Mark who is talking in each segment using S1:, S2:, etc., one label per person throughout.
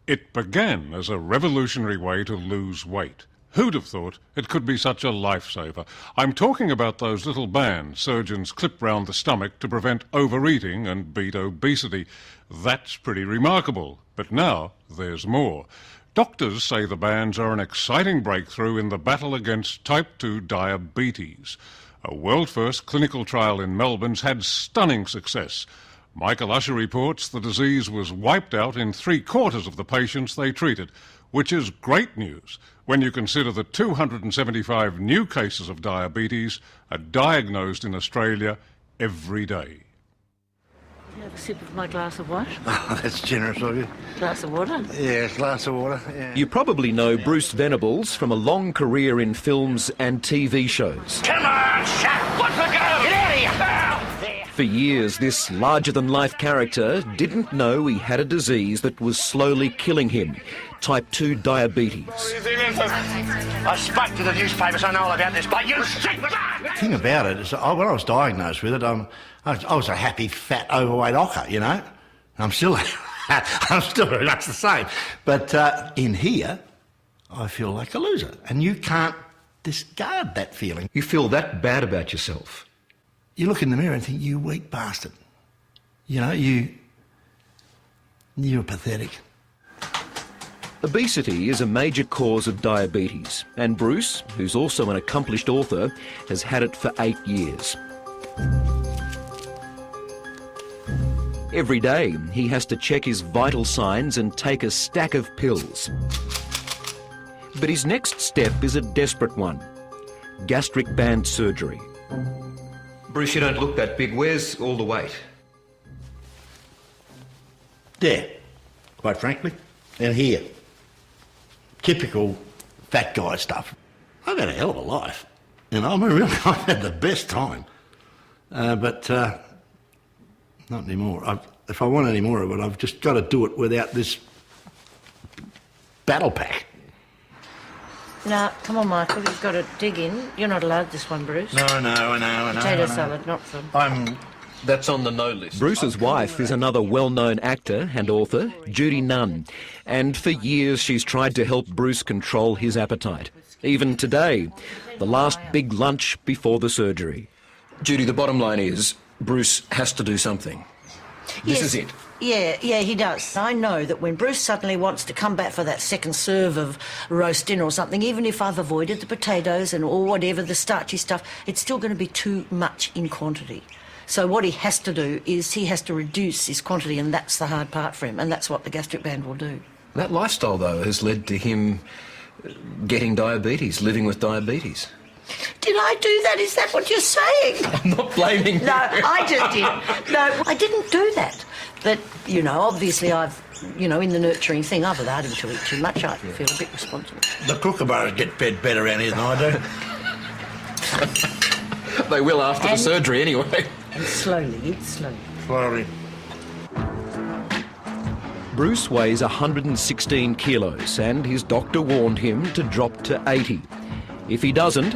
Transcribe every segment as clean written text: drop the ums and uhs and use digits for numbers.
S1: It began as a revolutionary way to lose weight. Who'd have thought it could be such a lifesaver? I'm talking about those little bands surgeons clip round the stomach to prevent overeating and beat obesity. That's pretty remarkable. But now there's more. Doctors say the bands are an exciting breakthrough in the battle against type 2 diabetes. A world-first clinical trial in Melbourne's had stunning success. Michael Usher reports the disease was wiped out in 3/4 of the patients they treated, which is great news when you consider the 275 new cases of diabetes are diagnosed in Australia every day.
S2: You have a sip of my glass of what?
S3: Oh, that's generous of you.
S2: Glass of water?
S3: Yeah, glass of water. Yeah.
S4: You probably know Bruce Venables from a long career in films and TV shows.
S5: Come on, Shaq! What's the go? Get out of here!
S4: For years, this larger-than-life character didn't know he had a disease that was slowly killing him, type 2 diabetes.
S5: I spoke to the newspapers, I know all about this, but you sick with
S3: The thing about it is, when I was diagnosed with it, I was a happy, fat, overweight ocker, you know. I'm still very much the same. But in here, I feel like a loser. And you can't discard that feeling.
S4: You feel that bad about yourself?
S3: You look in the mirror and think, you weak bastard. You know, you're pathetic.
S4: Obesity is a major cause of diabetes, and Bruce, who's also an accomplished author, has had it for 8 years. Every day, he has to check his vital signs and take a stack of pills. But his next step is a desperate one: gastric band surgery. Bruce, you don't look that big. Where's all the weight?
S3: There, quite frankly. And here. Typical fat guy stuff. I've had a hell of a life. You know, I mean, really, I've had the best time. But not anymore. If I want any more of it, I've just got to do it without this battle pack.
S2: Now, come on, Michael, you've got to dig in. You're not allowed this one, Bruce.
S3: No, I know.
S2: Potato salad, not for...
S4: That's on the no list. Bruce's wife is another well-known actor and author, Judy Nunn. And for years she's tried to help Bruce control his appetite. Even today, the last big lunch before the surgery. Judy, the bottom line is, Bruce has to do something. This is it.
S2: Yeah, he does. I know that when Bruce suddenly wants to come back for that second serve of roast dinner or something, even if I've avoided the potatoes and or whatever, the starchy stuff, it's still going to be too much in quantity. So what he has to do is he has to reduce his quantity, and that's the hard part for him, and that's what the gastric band will do.
S4: That lifestyle, though, has led to him getting diabetes, living with diabetes.
S2: Did I do that? Is that what you're saying?
S4: I'm not blaming you.
S2: No, I just did. No, I didn't do that. But, you know, obviously in the nurturing thing, I've allowed him to eat too much. I feel a bit responsible.
S3: The kookaburras get fed better around here than I do.
S4: They will after the surgery anyway.
S2: And slowly, eat slowly.
S3: Slowly.
S4: Bruce weighs 116 kilos and his doctor warned him to drop to 80. If he doesn't,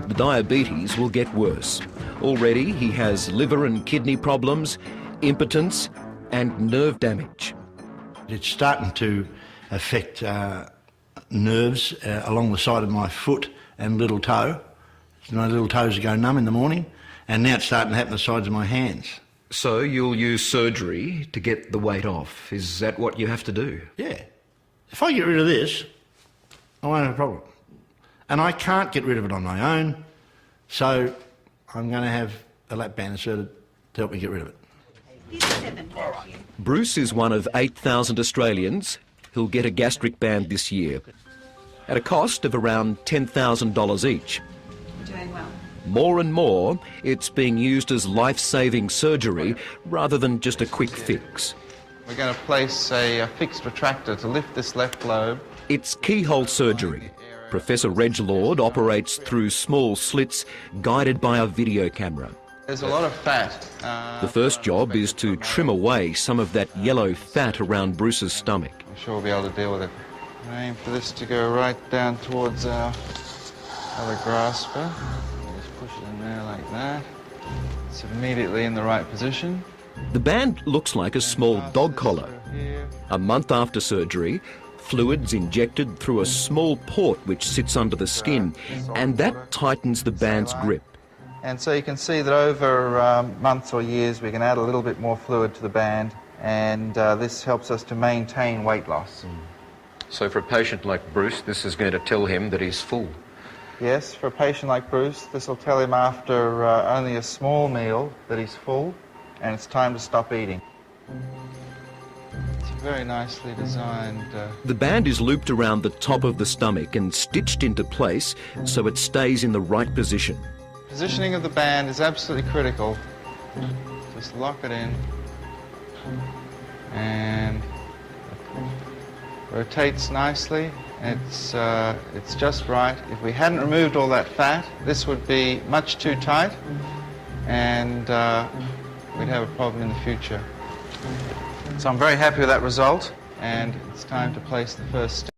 S4: the diabetes will get worse. Already he has liver and kidney problems, impotence and nerve damage.
S3: It's starting to affect nerves along the side of my foot and little toe. My little toes go numb in the morning, and now it's starting to happen to the sides of my hands.
S4: So you'll use surgery to get the weight off. Is that what you have to do?
S3: Yeah. If I get rid of this, I won't have a problem. And I can't get rid of it on my own, so I'm going to have a lap band inserted to help me get rid of it.
S4: Bruce is one of 8,000 Australians who'll get a gastric band this year, at a cost of around $10,000 each.
S6: Doing well.
S4: More and more, it's being used as life-saving surgery rather than just a quick fix.
S7: We're going to place a fixed retractor to lift this left lobe.
S4: It's keyhole surgery. Professor Reg Lord operates through small slits guided by a video camera.
S7: There's a lot of fat.
S4: The first job is to trim away some of that yellow fat around Bruce's stomach.
S7: I'm sure we'll be able to deal with it. I aim for this to go right down towards our other grasper. Just push it in there like that. It's immediately in the right position.
S4: The band looks like a small dog collar.
S7: here.
S4: A month after surgery, fluids injected through a small port which sits under the skin, and that tightens the band's grip.
S7: And so you can see that over months or years we can add a little bit more fluid to the band, and this helps us to maintain weight loss.
S4: So for a patient like Bruce, this is going to tell him that he's full.
S7: Yes, for a patient like Bruce, this will tell him after only a small meal that he's full and it's time to stop eating. It's very nicely designed.
S4: The band is looped around the top of the stomach and stitched into place so it stays in the right position.
S7: Positioning of the band is absolutely critical. Just lock it in and rotates nicely. It's just right. If we hadn't removed all that fat, this would be much too tight and we'd have a problem in the future. So I'm very happy with that result, and it's time to place the first step.